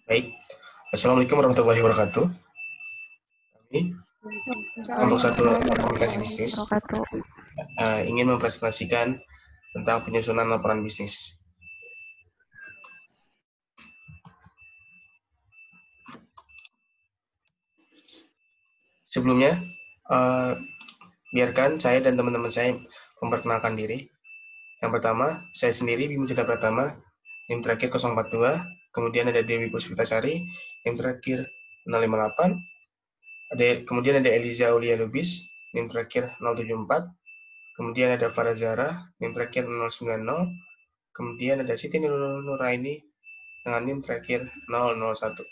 Baik, Assalamualaikum warahmatullahi wabarakatuh. Kami kelompok satu komunikasi bisnis ingin mempresentasikan tentang penyusunan laporan bisnis. Sebelumnya, biarkan saya dan teman-teman saya memperkenalkan diri. Yang pertama, saya sendiri Bimo Chandra Pratama, NIM terakhir 042, kemudian ada Dewi Puspitasari, NIM terakhir 058, kemudian ada Eliza Aulia Lubis, NIM terakhir 074, kemudian ada Farah Zahra, NIM terakhir 090, kemudian ada Siti Nuraini dengan NIM terakhir 001.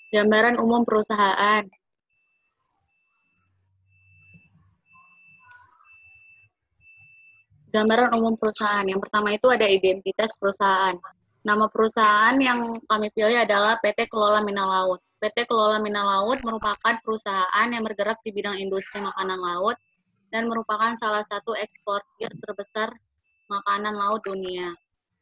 Gambaran umum perusahaan. Gambaran umum perusahaan. Yang pertama itu ada identitas perusahaan. Nama perusahaan yang kami pilih adalah PT Kelola Minal Laut. PT Kelola Minal Laut merupakan perusahaan yang bergerak di bidang industri makanan laut dan merupakan salah satu eksportir terbesar makanan laut dunia.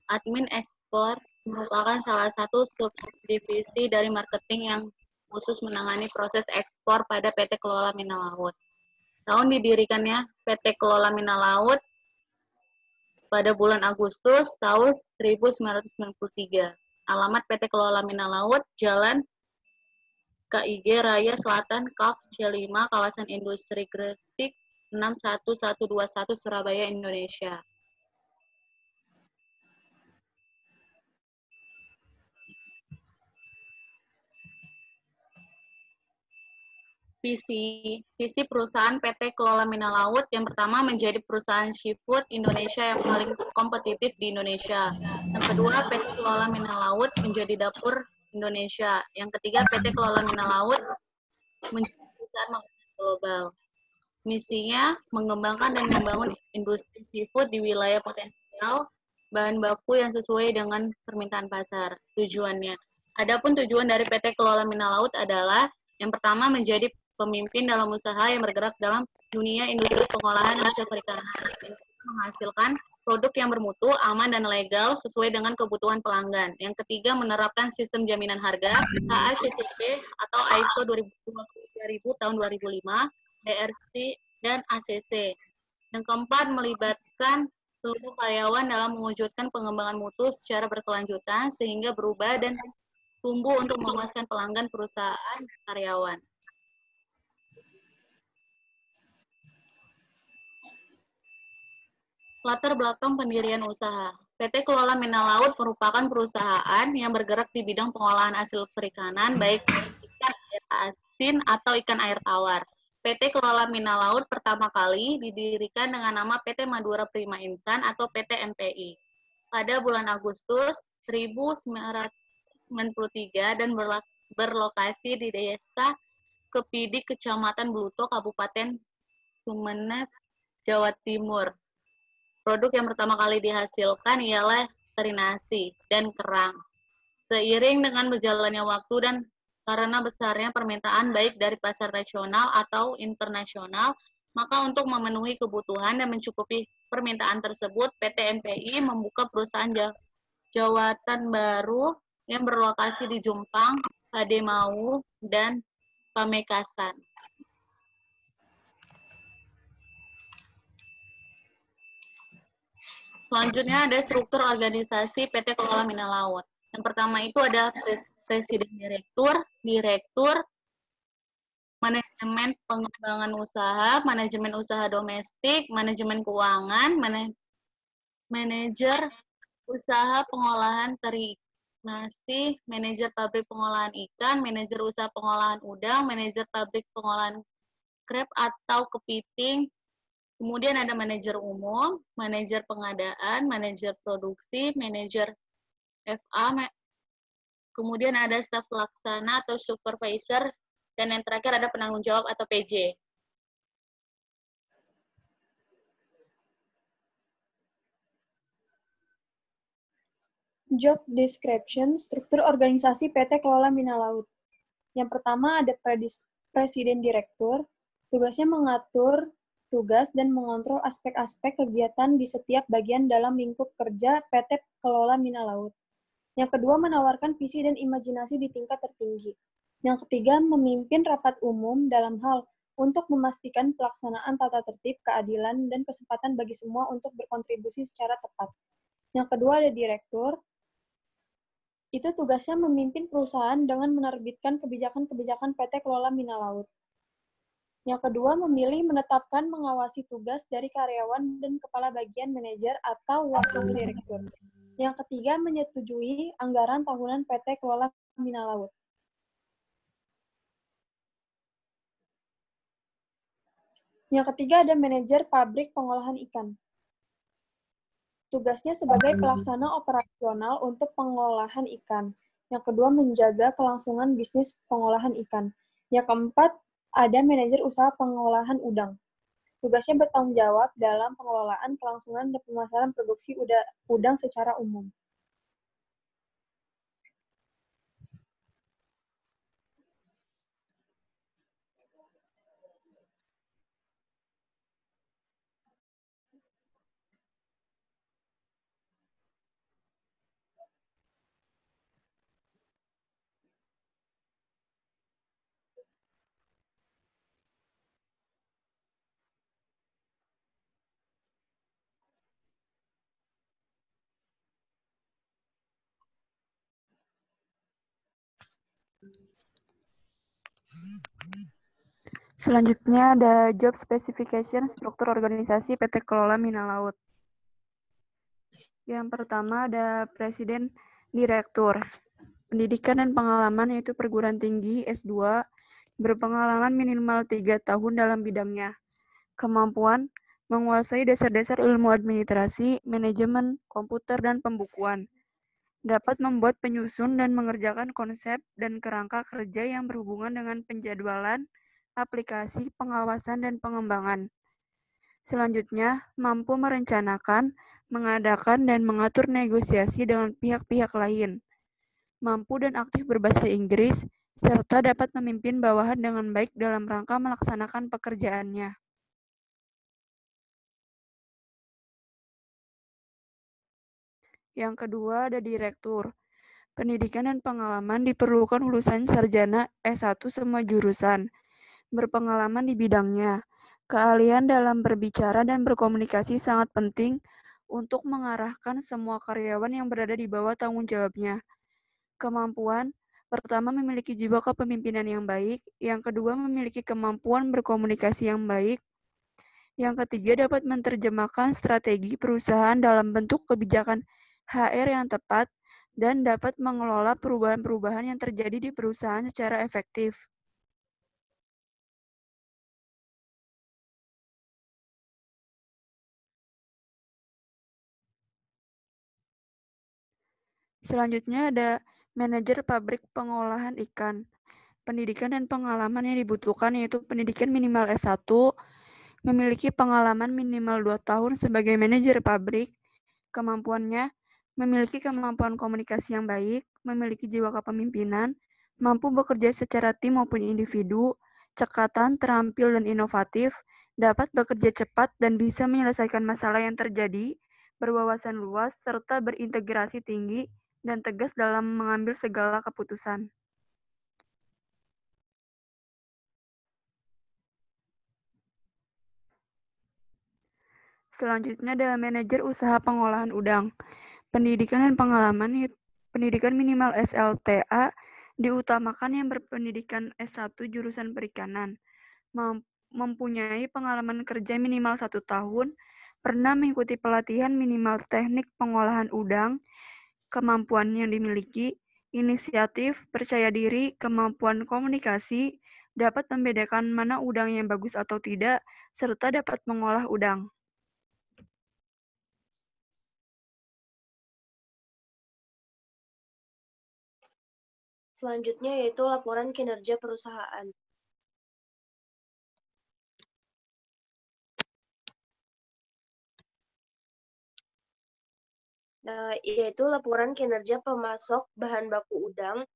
Admin ekspor merupakan salah satu subdivisi dari marketing yang khusus menangani proses ekspor pada PT Kelola Minal Laut. Tahun didirikannya PT Kelola Minal Laut pada bulan Agustus tahun 1993. Alamat PT Kelola Minal Laut, Jalan KIG Raya Selatan, Kaf C5, Kawasan Industri Gresik, 61121, Surabaya, Indonesia. Visi perusahaan PT Kelola Minal Laut yang pertama menjadi perusahaan seafood Indonesia yang paling kompetitif di Indonesia. Yang kedua, PT Kelola Minal Laut menjadi dapur Indonesia. Yang ketiga, PT Kelola Minal Laut menjadi perusahaan makanan global. Misinya mengembangkan dan membangun industri seafood di wilayah potensial bahan baku yang sesuai dengan permintaan pasar. Tujuannya. Adapun tujuan dari PT Kelola Minal Laut adalah yang pertama menjadi pemimpin dalam usaha yang bergerak dalam dunia industri pengolahan hasil perikanan yang menghasilkan produk yang bermutu, aman, dan legal sesuai dengan kebutuhan pelanggan. Yang ketiga, menerapkan sistem jaminan harga HACCP atau ISO 2000 tahun 2005, DRC, dan ACC. Yang keempat, melibatkan seluruh karyawan dalam mewujudkan pengembangan mutu secara berkelanjutan sehingga berubah dan tumbuh untuk memuaskan pelanggan, perusahaan, dan karyawan. Latar belakang pendirian usaha. PT Kelola Minal Laut merupakan perusahaan yang bergerak di bidang pengolahan hasil perikanan, baik ikan air asin atau ikan air tawar. PT Kelola Minal Laut pertama kali didirikan dengan nama PT Madura Prima Insan atau PT MPI pada bulan Agustus 1993 dan berlokasi di Desa Kepidik, Kecamatan Bluto, Kabupaten Sumeneb, Jawa Timur. Produk yang pertama kali dihasilkan ialah teri nasi dan kerang. Seiring dengan berjalannya waktu dan karena besarnya permintaan baik dari pasar nasional atau internasional, maka untuk memenuhi kebutuhan dan mencukupi permintaan tersebut, PT MPI membuka perusahaan jawatan baru yang berlokasi di Jumpang, Pademau, dan Pamekasan. Selanjutnya ada struktur organisasi PT Kelola Minal Laut. Yang pertama itu ada presiden direktur, manajemen pengembangan usaha, manajemen usaha domestik, manajemen keuangan, manajer usaha pengolahan teri nasi, manajer pabrik pengolahan ikan, manajer usaha pengolahan udang, manajer pabrik pengolahan krep atau kepiting. Kemudian ada manajer umum, manajer pengadaan, manajer produksi, manajer FA, kemudian ada staf pelaksana atau supervisor, dan yang terakhir ada penanggung jawab atau PJ. Job description, struktur organisasi PT Kelola Mina Laut. Yang pertama ada Presiden Direktur, tugasnya mengatur tugas dan mengontrol aspek-aspek kegiatan di setiap bagian dalam lingkup kerja PT Kelola Mina Laut. Yang kedua, menawarkan visi dan imajinasi di tingkat tertinggi. Yang ketiga, memimpin rapat umum dalam hal untuk memastikan pelaksanaan tata tertib, keadilan, dan kesempatan bagi semua untuk berkontribusi secara tepat. Yang kedua ada direktur, itu tugasnya memimpin perusahaan dengan menerbitkan kebijakan-kebijakan PT Kelola Mina Laut. Yang kedua, memilih, menetapkan, mengawasi tugas dari karyawan dan kepala bagian manajer atau wakil direktur. Yang ketiga, menyetujui anggaran tahunan PT Kelola Mina Laut. Yang ketiga, ada manajer pabrik pengolahan ikan. Tugasnya sebagai pelaksana operasional untuk pengolahan ikan. Yang kedua, menjaga kelangsungan bisnis pengolahan ikan. Yang keempat, ada manajer usaha pengolahan udang. Tugasnya bertanggung jawab dalam pengelolaan, kelangsungan, dan pemasaran produksi udang secara umum. Selanjutnya ada job specification struktur organisasi PT Kelola Mina Laut. Yang pertama ada Presiden Direktur. Pendidikan dan pengalaman yaitu perguruan tinggi S2, berpengalaman minimal 3 tahun dalam bidangnya. Kemampuan menguasai dasar-dasar ilmu administrasi, manajemen, komputer, dan pembukuan. Dapat membuat penyusun dan mengerjakan konsep dan kerangka kerja yang berhubungan dengan penjadwalan, aplikasi, pengawasan, dan pengembangan. Selanjutnya, mampu merencanakan, mengadakan, dan mengatur negosiasi dengan pihak-pihak lain. Mampu dan aktif berbahasa Inggris, serta dapat memimpin bawahan dengan baik dalam rangka melaksanakan pekerjaannya. Yang kedua ada direktur. Pendidikan dan pengalaman diperlukan lulusan sarjana S1 semua jurusan, berpengalaman di bidangnya. Keahlian dalam berbicara dan berkomunikasi sangat penting untuk mengarahkan semua karyawan yang berada di bawah tanggung jawabnya. Kemampuan, pertama memiliki jiwa kepemimpinan yang baik, yang kedua memiliki kemampuan berkomunikasi yang baik, yang ketiga dapat menerjemahkan strategi perusahaan dalam bentuk kebijakan HR yang tepat, dan dapat mengelola perubahan-perubahan yang terjadi di perusahaan secara efektif. Selanjutnya ada manajer pabrik pengolahan ikan. Pendidikan dan pengalaman yang dibutuhkan yaitu pendidikan minimal S1, memiliki pengalaman minimal 2 tahun sebagai manajer pabrik, kemampuannya memiliki kemampuan komunikasi yang baik, memiliki jiwa kepemimpinan, mampu bekerja secara tim maupun individu, cekatan, terampil, dan inovatif, dapat bekerja cepat dan bisa menyelesaikan masalah yang terjadi, berwawasan luas, serta berintegrasi tinggi, dan tegas dalam mengambil segala keputusan. Selanjutnya ada manajer usaha pengolahan udang. Pendidikan dan pengalaman, pendidikan minimal SLTA, diutamakan yang berpendidikan S1 jurusan perikanan, mempunyai pengalaman kerja minimal 1 tahun, pernah mengikuti pelatihan minimal teknik pengolahan udang, kemampuan yang dimiliki, inisiatif, percaya diri, kemampuan komunikasi, dapat membedakan mana udang yang bagus atau tidak, serta dapat mengolah udang. Selanjutnya yaitu laporan kinerja perusahaan. Yaitu laporan kinerja pemasok bahan baku udang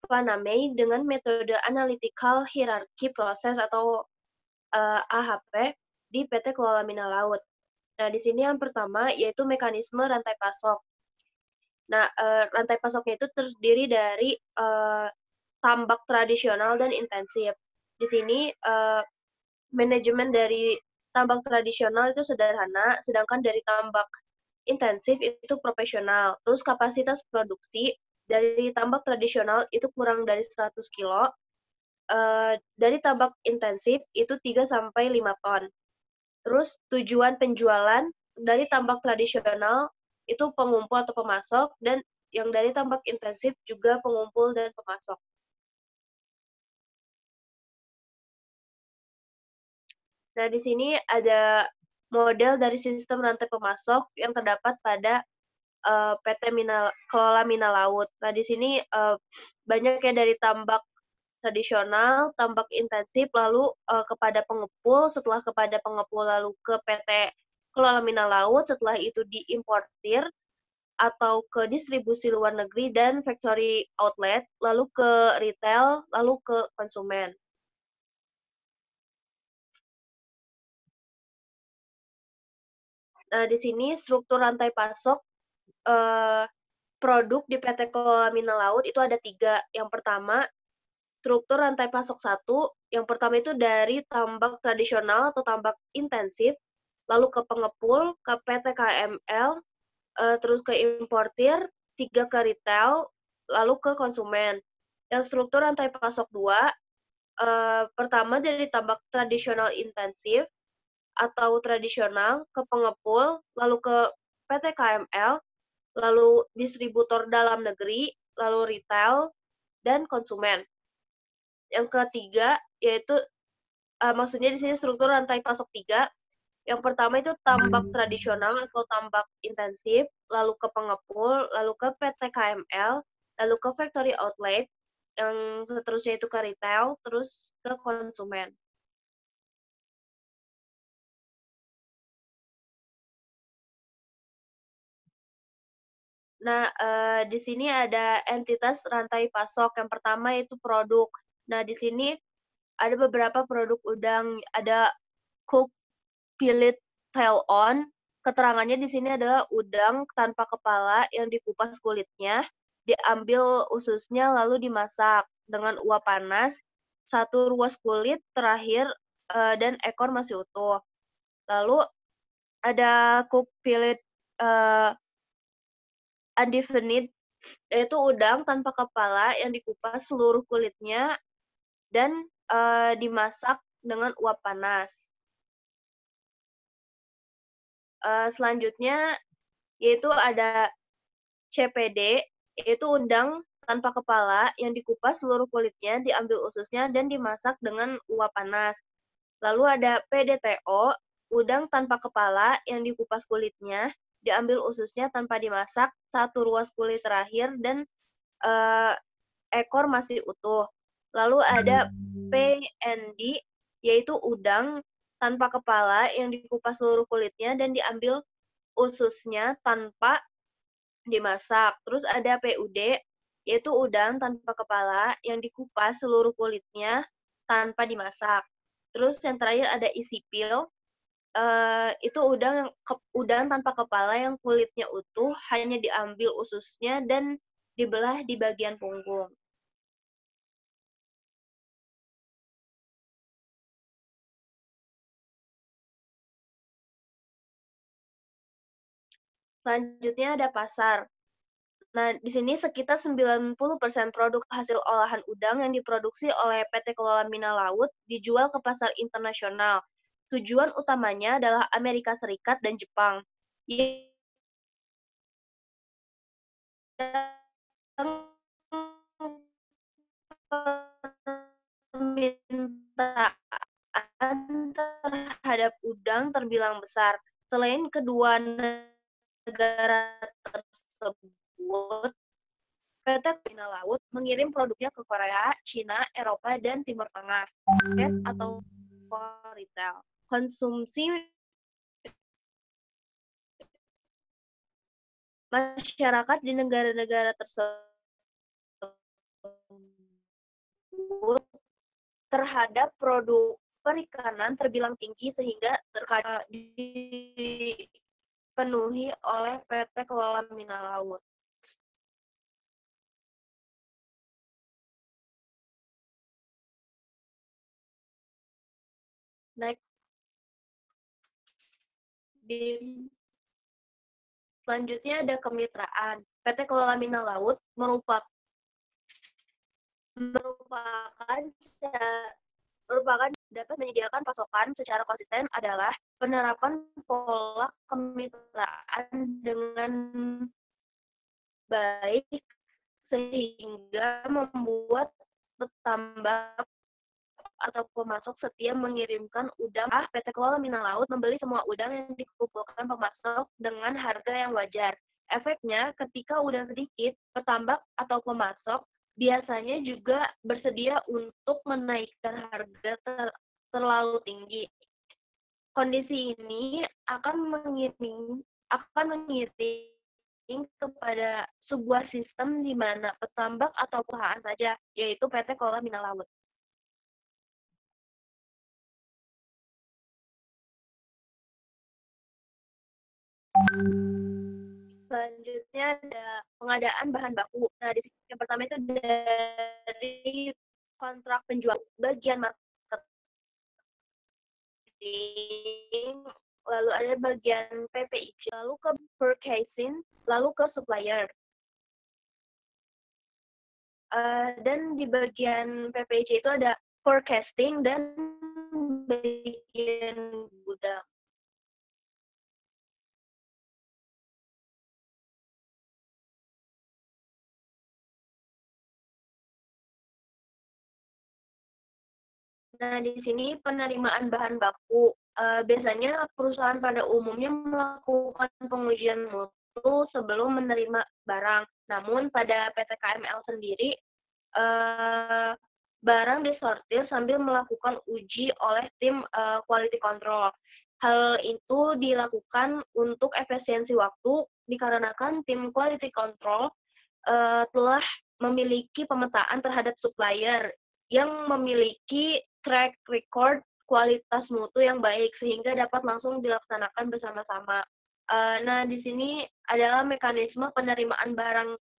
Panamei dengan metode Analytical Hierarchy Process atau AHP di PT Kelola Mina Laut. Nah, di sini yang pertama yaitu mekanisme rantai pasok. Nah, rantai pasoknya itu terdiri dari tambak tradisional dan intensif. Di sini manajemen dari tambak tradisional itu sederhana, sedangkan dari tambak intensif itu profesional. Terus kapasitas produksi dari tambak tradisional itu kurang dari 100 kilo, dari tambak intensif itu 3-5 ton. Terus tujuan penjualan dari tambak tradisional itu pengumpul atau pemasok, dan yang dari tambak intensif juga pengumpul dan pemasok. Nah, di sini ada model dari sistem rantai pemasok yang terdapat pada PT Kelola Mina Laut. Nah, di sini banyak ya dari tambak tradisional, tambak intensif, lalu kepada pengepul, setelah kepada pengepul lalu ke PT Kelola Mina Laut, setelah itu diimportir atau ke distribusi luar negeri dan factory outlet, lalu ke retail, lalu ke konsumen. Nah, di sini struktur rantai pasok produk di PT Kelola Mina Laut itu ada 3. Yang pertama, struktur rantai pasok 1. Yang pertama itu dari tambak tradisional atau tambak intensif, lalu ke pengepul, ke PT KML, terus ke importir, 3 ke retail, lalu ke konsumen. Yang struktur rantai pasok 2, pertama dari tambak tradisional intensif atau tradisional ke pengepul, lalu ke PT KML, lalu distributor dalam negeri, lalu retail, dan konsumen. Yang ketiga, yaitu maksudnya di sini struktur rantai pasok 3. Yang pertama itu tambak tradisional atau tambak intensif, lalu ke pengepul, lalu ke PT KML, lalu ke factory outlet, yang seterusnya itu ke retail, terus ke konsumen. Nah, di sini ada entitas rantai pasok. Yang pertama itu produk. Nah, di sini ada beberapa produk udang. Ada cook fillet tail on. Keterangannya di sini adalah udang tanpa kepala yang dikupas kulitnya, diambil ususnya lalu dimasak dengan uap panas, 1 ruas kulit terakhir dan ekor masih utuh. Lalu ada cook fillet undefinite, yaitu udang tanpa kepala yang dikupas seluruh kulitnya dan dimasak dengan uap panas. Selanjutnya yaitu ada CPD, yaitu udang tanpa kepala yang dikupas seluruh kulitnya, diambil ususnya dan dimasak dengan uap panas. Lalu ada PDTO, udang tanpa kepala yang dikupas kulitnya, diambil ususnya tanpa dimasak, 1 ruas kulit terakhir dan ekor masih utuh. Lalu ada PND, yaitu udang tanpa kepala yang dikupas seluruh kulitnya dan diambil ususnya tanpa dimasak. Terus ada PUD, yaitu udang tanpa kepala yang dikupas seluruh kulitnya tanpa dimasak. Terus yang terakhir ada isipil, itu udang tanpa kepala yang kulitnya utuh, hanya diambil ususnya dan dibelah di bagian punggung. Selanjutnya ada pasar. Nah, di sini sekitar 90% produk hasil olahan udang yang diproduksi oleh PT Kelola Mina Laut dijual ke pasar internasional. Tujuan utamanya adalah Amerika Serikat dan Jepang. Permintaan terhadap udang terbilang besar. Selain kedua negara tersebut, PT Mina Laut mengirim produknya ke Korea, Cina, Eropa, dan Timur Tengah, market atau retail. Konsumsi masyarakat di negara-negara tersebut terhadap produk perikanan terbilang tinggi sehingga terkadang dipenuhi oleh PT Kelola Mina Laut. Next, selanjutnya ada kemitraan. PT Kelola Mina Laut merupakan dapat menyediakan pasokan secara konsisten adalah penerapan pola kemitraan dengan baik sehingga membuat petambak atau pemasok setia mengirimkan udang. PT Kelola Mina Laut membeli semua udang yang dikumpulkan pemasok dengan harga yang wajar. Efeknya, ketika udang sedikit, petambak atau pemasok biasanya juga bersedia untuk menaikkan harga terlalu tinggi. Kondisi ini akan mengiring kepada sebuah sistem di mana petambak atau perusahaan saja, yaitu PT Kelola Mina Laut. Selanjutnya ada pengadaan bahan baku. Nah, di sini yang pertama itu dari kontrak penjual, bagian marketing, lalu ada bagian PPIC, lalu ke purchasing, lalu ke supplier. Dan di bagian PPIC itu ada forecasting dan bagian gudang. Nah, di sini penerimaan bahan baku. Biasanya perusahaan pada umumnya melakukan pengujian mutu sebelum menerima barang. Namun pada PT KML sendiri, barang disortir sambil melakukan uji oleh tim quality control. Hal itu dilakukan untuk efisiensi waktu dikarenakan tim quality control telah memiliki pemetaan terhadap supplier yang memiliki track record kualitas mutu yang baik sehingga dapat langsung dilaksanakan bersama-sama. Nah, di sini adalah mekanisme penerimaan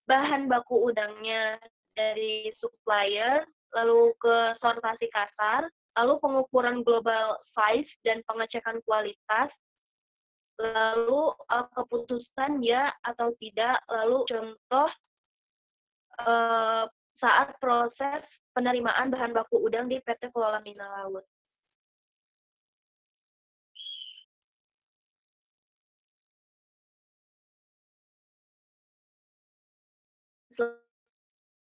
bahan baku udangnya dari supplier, lalu ke sortasi kasar, lalu pengukuran global size dan pengecekan kualitas, lalu keputusan ya atau tidak, lalu contoh saat proses penerimaan bahan baku udang di PT Kelola Mina Laut.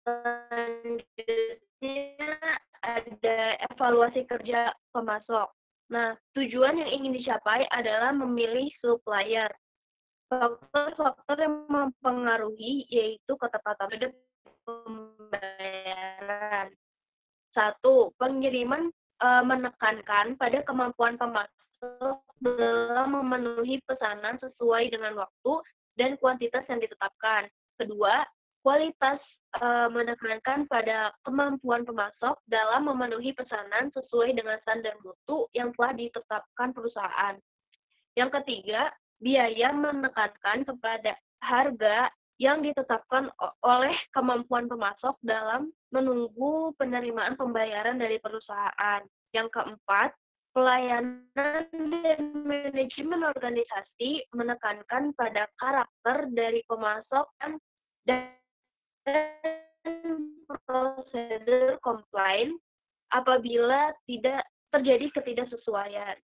Selanjutnya ada evaluasi kerja pemasok. Nah, tujuan yang ingin dicapai adalah memilih supplier. Faktor-faktor yang mempengaruhi yaitu ketepatan pembayaran. 1. Pengiriman menekankan pada kemampuan pemasok dalam memenuhi pesanan sesuai dengan waktu dan kuantitas yang ditetapkan. Kedua, kualitas menekankan pada kemampuan pemasok dalam memenuhi pesanan sesuai dengan standar mutu yang telah ditetapkan perusahaan. Yang ketiga, biaya menekankan kepada harga yang ditetapkan oleh kemampuan pemasok dalam menunggu penerimaan pembayaran dari perusahaan. Yang keempat, pelayanan dan manajemen organisasi menekankan pada karakter dari pemasok dan prosedur komplain apabila tidak terjadi ketidaksesuaian.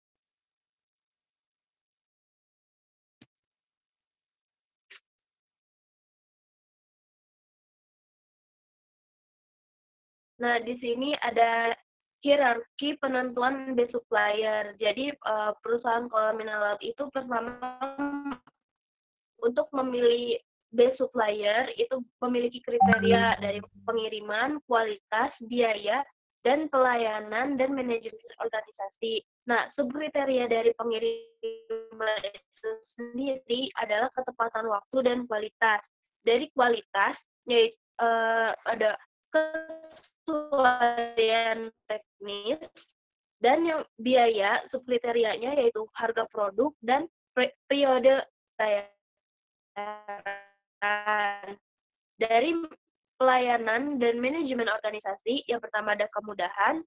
Nah, di sini ada hierarki penentuan base supplier. Jadi, perusahaan Kelola Mina Laut itu pertama untuk memilih base supplier itu memiliki kriteria dari pengiriman, kualitas, biaya, dan pelayanan dan manajemen organisasi. Nah, subkriteria dari pengirim formula itu sendiri adalah ketepatan waktu dan kualitas. Dari kualitas, yaitu ada kesesuaian teknis, dan yang biaya subkriterianya yaitu harga produk dan periode pembayaran. Dari pelayanan dan manajemen organisasi, yang pertama ada kemudahan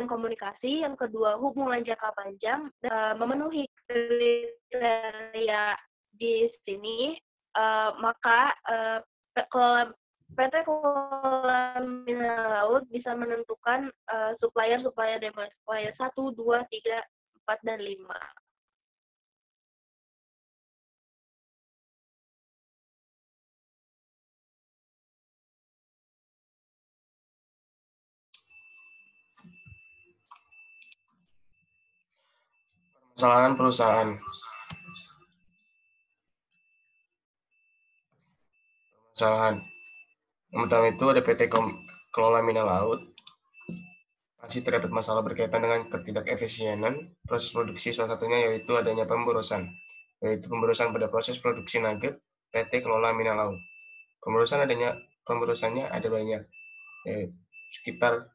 komunikasi, yang kedua hubungan jangka panjang, memenuhi kriteria di sini, maka PT Kelola Mineral Laut bisa menentukan supplier-supplier dari supplier 1, 2, 3, 4, dan 5. Permasalahan perusahaan. Permasalahan. Yang pertama itu ada PT Kelola Mineral Laut. Masih terdapat masalah berkaitan dengan ketidakefisienan proses produksi, salah satunya yaitu adanya pemborosan, yaitu pemborosan pada proses produksi nugget PT Kelola Mineral Laut. Pemborosannya ada banyak, sekitar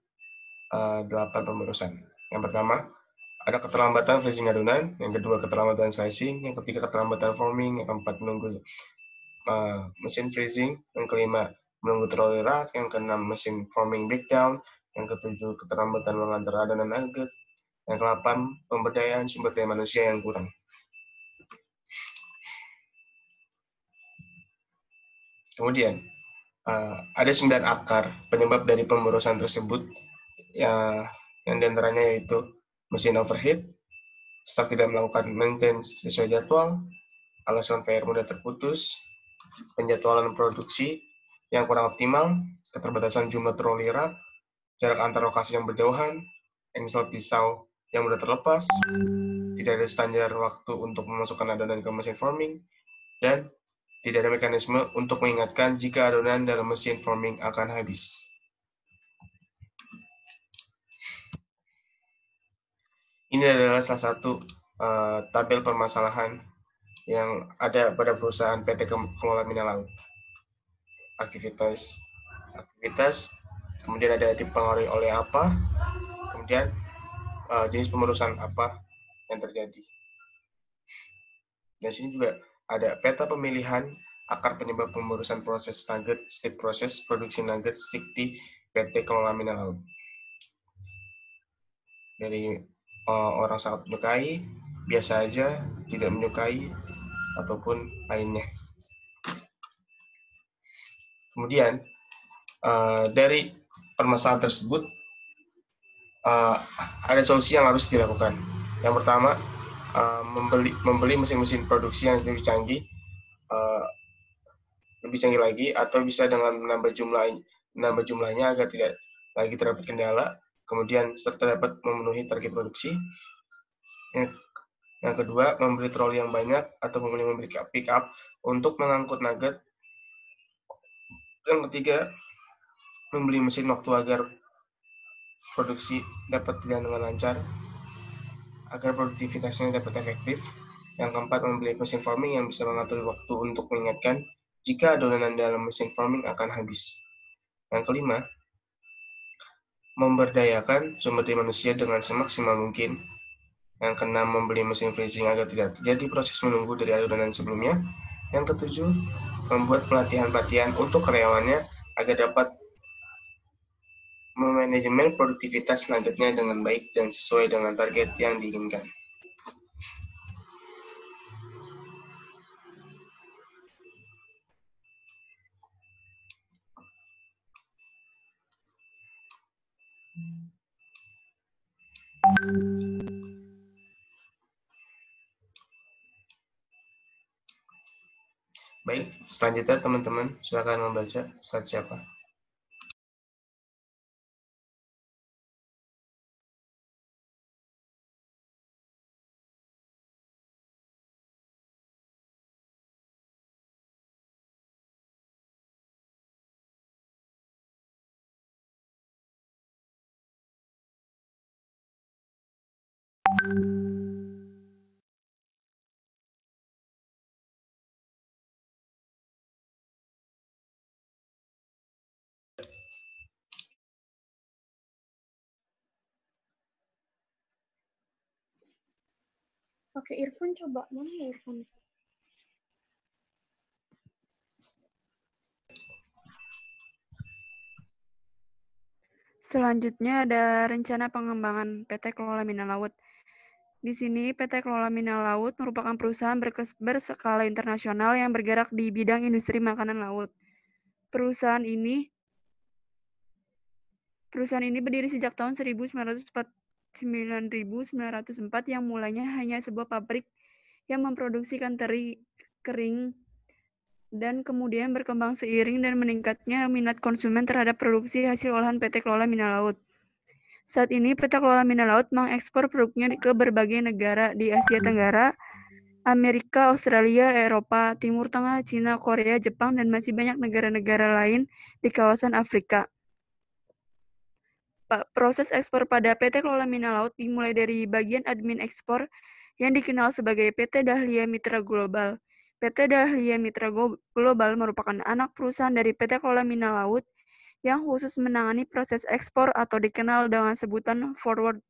8 pemborosan. Yang pertama, ada keterlambatan freezing adonan, yang kedua keterlambatan sizing, yang ketiga keterlambatan forming, yang keempat menunggu mesin freezing, yang kelima menunggu trolley rack, yang keenam mesin forming breakdown, yang ketujuh keterlambatan mengantar adonan nugget, yang ke-8 pemberdayaan sumber daya manusia yang kurang. Kemudian ada 9 akar penyebab dari pemborosan tersebut, yang diantaranya yaitu mesin overheat, staf tidak melakukan maintenance sesuai jadwal, alasan conveyor mudah terputus, penjadwalan produksi yang kurang optimal, keterbatasan jumlah trolley rack, jarak antar lokasi yang berjauhan, engsel pisau yang mudah terlepas, tidak ada standar waktu untuk memasukkan adonan ke mesin forming, dan tidak ada mekanisme untuk mengingatkan jika adonan dalam mesin forming akan habis. Ini adalah salah satu tabel permasalahan yang ada pada perusahaan PT Kelola Mineral Laut. Aktivitas, kemudian ada dipengaruhi oleh apa, kemudian jenis pemborosan apa yang terjadi. Dan sini juga ada peta pemilihan akar penyebab pemborosan proses nugget stick proses produksi nugget stick di PT Kelola Mineral Laut. Dari orang sangat menyukai, biasa aja, tidak menyukai, ataupun lainnya. Kemudian dari permasalahan tersebut ada solusi yang harus dilakukan. Yang pertama, membeli mesin-mesin produksi yang lebih canggih lagi, atau bisa dengan menambah jumlahnya agar tidak lagi terdapat kendala. Kemudian serta dapat memenuhi target produksi. Yang kedua, membeli troli yang banyak atau membeli pick up untuk mengangkut nugget. Yang ketiga, membeli mesin waktu agar produksi dapat berjalan dengan lancar, agar produktivitasnya dapat efektif. Yang keempat, membeli mesin forming yang bisa mengatur waktu untuk mengingatkan jika adonan dalam mesin forming akan habis. Yang kelima, memberdayakan sumber daya manusia dengan semaksimal mungkin. Yang keenam, membeli mesin freezing agar tidak terjadi proses menunggu dari adonan sebelumnya. Yang ketujuh, membuat pelatihan-pelatihan untuk karyawannya agar dapat memanajemen produktivitas nuggetnya dengan baik dan sesuai dengan target yang diinginkan. Baik, selanjutnya teman-teman silakan membaca slide siapa. Pakai earphone coba. Mana ya earphone? Selanjutnya ada rencana pengembangan PT Kelola Mina Laut. Di sini PT Kelola Mina Laut merupakan perusahaan berskala internasional yang bergerak di bidang industri makanan laut. Perusahaan ini berdiri sejak tahun 1904 yang mulanya hanya sebuah pabrik yang memproduksi ikan teri kering dan kemudian berkembang seiring dan meningkatnya minat konsumen terhadap produksi hasil olahan PT Kelola Mina Laut. Saat ini PT Kelola Mina Laut mengekspor produknya ke berbagai negara di Asia Tenggara, Amerika, Australia, Eropa, Timur Tengah, Cina, Korea, Jepang, dan masih banyak negara-negara lain di kawasan Afrika. Proses ekspor pada PT Kelola Mina Laut dimulai dari bagian admin ekspor yang dikenal sebagai PT Dahlia Mitra Global. PT Dahlia Mitra Global merupakan anak perusahaan dari PT Kelola Mina Laut yang khusus menangani proses ekspor atau dikenal dengan sebutan forward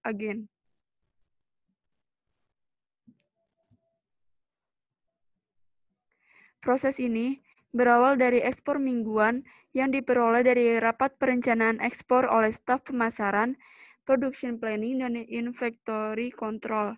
agent. Proses ini berawal dari ekspor mingguan yang diperoleh dari rapat perencanaan ekspor oleh staf pemasaran, production planning, dan inventory control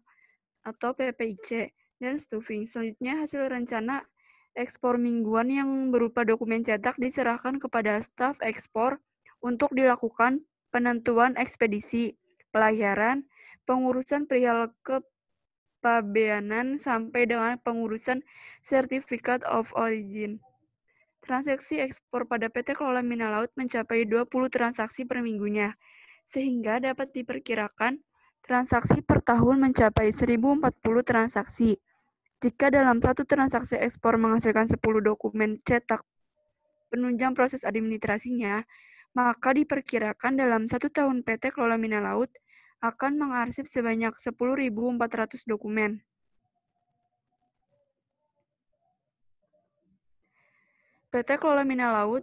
atau PPIC, dan stuffing. Selanjutnya, hasil rencana ekspor mingguan yang berupa dokumen cetak diserahkan kepada staf ekspor untuk dilakukan penentuan ekspedisi, pelayaran, pengurusan perihal kepabeanan, sampai dengan pengurusan Certificate of Origin. Transaksi ekspor pada PT Kelola Mina Laut mencapai 20 transaksi per minggunya, sehingga dapat diperkirakan transaksi per tahun mencapai 1040 transaksi. Jika dalam satu transaksi ekspor menghasilkan 10 dokumen cetak penunjang proses administrasinya, maka diperkirakan dalam 1 tahun PT Kelola Mina Laut akan mengarsip sebanyak 10.400 dokumen. PT Kelola Mina Laut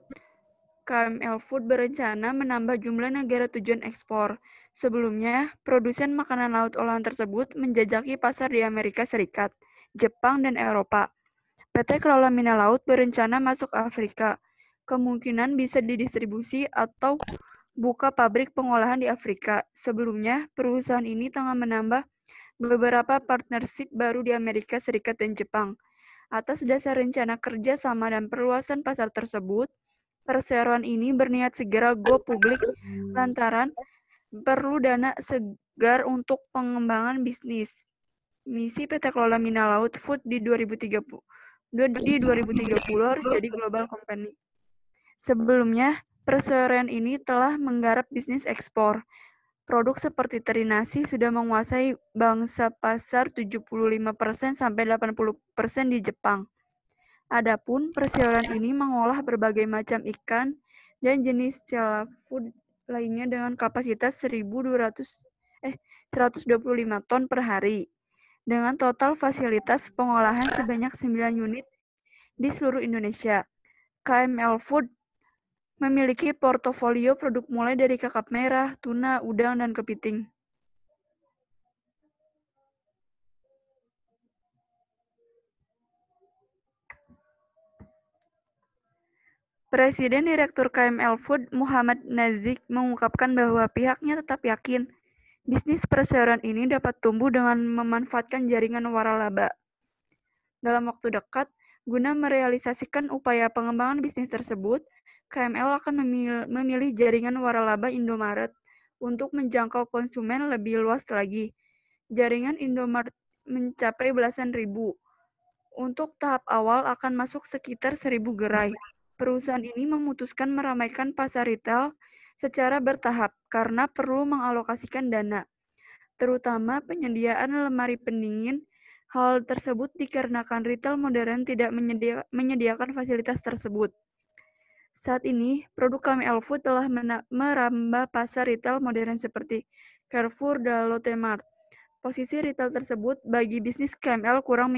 KML Food berencana menambah jumlah negara tujuan ekspor. Sebelumnya, produsen makanan laut olahan tersebut menjajaki pasar di Amerika Serikat, Jepang, dan Eropa. PT Kelola Mina Laut berencana masuk Afrika. Kemungkinan bisa didistribusi atau buka pabrik pengolahan di Afrika. Sebelumnya, perusahaan ini tengah menambah beberapa partnership baru di Amerika Serikat dan Jepang. Atas dasar rencana kerja sama dan perluasan pasar tersebut, perseroan ini berniat segera go publik lantaran perlu dana segar untuk pengembangan bisnis. Misi PT Kelola Mina Laut Food di 2030 harus jadi global company. Sebelumnya, perseroan ini telah menggarap bisnis ekspor. Produk seperti teri nasi sudah menguasai bangsa pasar 75% sampai 80% di Jepang. Adapun perseroan ini mengolah berbagai macam ikan dan jenis seafood lainnya dengan kapasitas 125 ton per hari, dengan total fasilitas pengolahan sebanyak 9 unit di seluruh Indonesia. KML Food memiliki portofolio produk mulai dari kakap merah, tuna, udang, dan kepiting. Presiden Direktur KML Food, Muhammad Nazik, mengungkapkan bahwa pihaknya tetap yakin bisnis perseroan ini dapat tumbuh dengan memanfaatkan jaringan waralaba. Dalam waktu dekat, guna merealisasikan upaya pengembangan bisnis tersebut, KML akan memilih jaringan waralaba Indomaret untuk menjangkau konsumen lebih luas lagi. Jaringan Indomaret mencapai belasan ribu. Untuk tahap awal akan masuk sekitar 1.000 gerai. Perusahaan ini memutuskan meramaikan pasar retail secara bertahap karena perlu mengalokasikan dana, terutama penyediaan lemari pendingin. Hal tersebut dikarenakan retail modern tidak menyediakan fasilitas tersebut. Saat ini, produk KML Food telah merambah pasar retail modern seperti Carrefour dan Lotte Mart. Posisi retail tersebut bagi bisnis KML kurang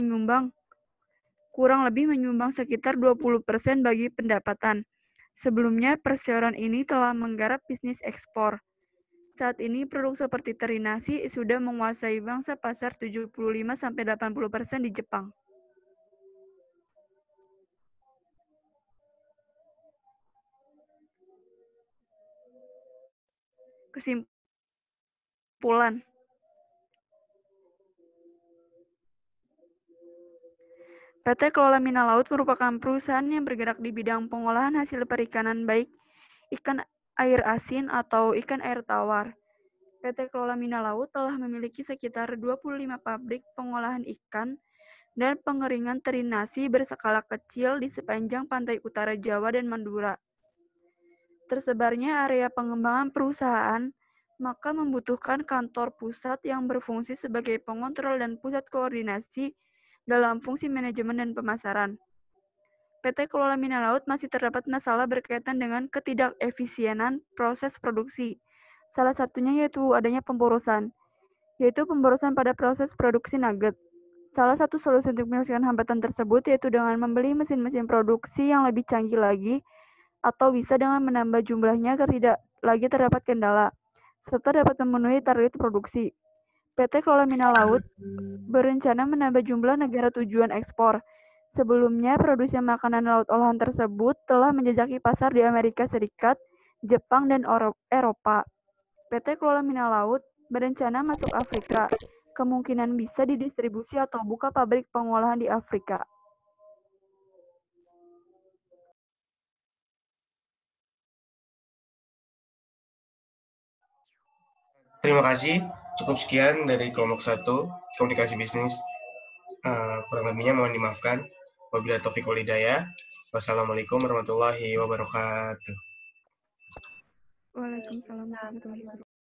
lebih menyumbang sekitar 20% bagi pendapatan. Sebelumnya, perseroan ini telah menggarap bisnis ekspor. Saat ini produk seperti teri nasi sudah menguasai bangsa pasar 75-80% di Jepang. Kesimpulan. PT Kelola Mina Laut merupakan perusahaan yang bergerak di bidang pengolahan hasil perikanan baik ikan air asin atau ikan air tawar. PT Kelola Mina Laut telah memiliki sekitar 25 pabrik pengolahan ikan dan pengeringan teri nasi berskala kecil di sepanjang pantai utara Jawa dan Madura. Tersebarnya area pengembangan perusahaan, maka membutuhkan kantor pusat yang berfungsi sebagai pengontrol dan pusat koordinasi dalam fungsi manajemen dan pemasaran. PT Kelola Mina Laut masih terdapat masalah berkaitan dengan ketidakefisienan proses produksi. Salah satunya yaitu adanya pemborosan, yaitu pemborosan pada proses produksi nugget. Salah satu solusi untuk menyelesaikan hambatan tersebut yaitu dengan membeli mesin-mesin produksi yang lebih canggih lagi, atau bisa dengan menambah jumlahnya agar tidak lagi terdapat kendala, serta dapat memenuhi target produksi. PT Kelola Mina Laut berencana menambah jumlah negara tujuan ekspor. Sebelumnya, produksi makanan laut olahan tersebut telah menjajaki pasar di Amerika Serikat, Jepang, dan Eropa. PT Kelola Mina Laut berencana masuk Afrika. Kemungkinan bisa didistribusi atau buka pabrik pengolahan di Afrika. Terima kasih. Cukup sekian dari kelompok 1, komunikasi bisnis. Kurang lebihnya mohon dimaafkan. Wabillahi taufiq wal hidayah. Wassalamualaikum warahmatullahi wabarakatuh. Waalaikumsalam warahmatullahi wabarakatuh.